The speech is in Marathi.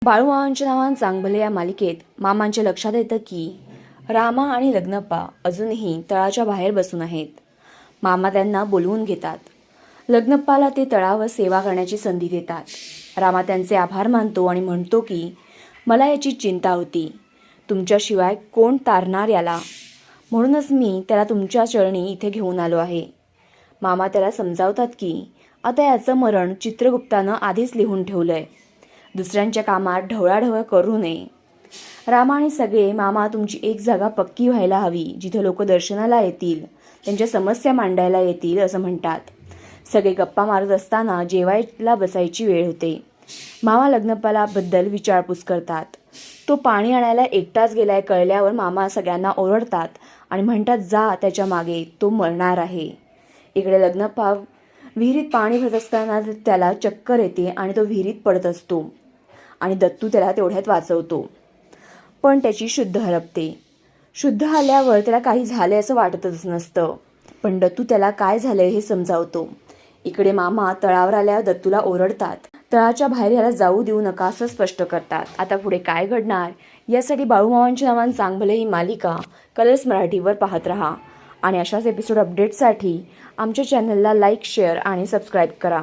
बाळूमामांच्या नावानं चांगभले या मालिकेत मामांच्या लक्षात येतं की रामा आणि लग्नप्पा अजूनही तळाच्या बाहेर बसून आहेत. मामा त्यांना बोलवून घेतात. लग्नप्पाला ते तळावर सेवा करण्याची संधी देतात. रामा त्यांचे आभार मानतो आणि म्हणतो की मला याची चिंता होती. तुमच्याशिवाय कोण तारणार याला, म्हणूनच मी त्याला तुमच्या चरणी इथे घेऊन आलो आहे. मामा त्याला समजावतात की आता याचं मरण चित्रगुप्तानं आधीच लिहून ठेवलंय. दुसऱ्यांच्या कामात ढवळाढवळ करू नये. रामा आणि सगळे मामा तुमची एक जागा पक्की व्हायला हवी, जिथे लोक दर्शनाला येतील, त्यांच्या समस्या मांडायला येतील असं म्हणतात. सगळे गप्पा मारत असताना जेवायला बसायची वेळ होते. मामा लग्नप्पाला बद्दल विचारपूस करतात. तो पाणी आणायला एकटाच गेलाय कळल्यावर मामा सगळ्यांना ओरडतात आणि म्हणतात जा त्याच्या मागे, तो मरणार आहे. इकडे लग्नप्पा विहिरीत पाणी भरत असताना त्याला चक्कर येते आणि तो विहिरीत पडत असतो आणि दत्तू त्याला तेवढ्यात वाचवतो. पण त्याची शुद्ध हरपते. शुद्ध आल्यावर त्याला काही झाले असं वाटतच नसतं, पण दत्तू त्याला काय झालंय हे समजावतो. इकडे मामा तळावर आल्यावर दत्तूला ओरडतात. तळाच्या बाहेर याला जाऊ देऊ नका असं स्पष्ट करतात. आता पुढे काय घडणार यासाठी बाळूमामांच्या नावानं चांगभले ही मालिका कलर्स मराठीवर पाहत राहा आणि अशाच एपिसोड अपडेटसाठी आमच्या चॅनलला लाईक, शेअर आणि सबस्क्राईब करा.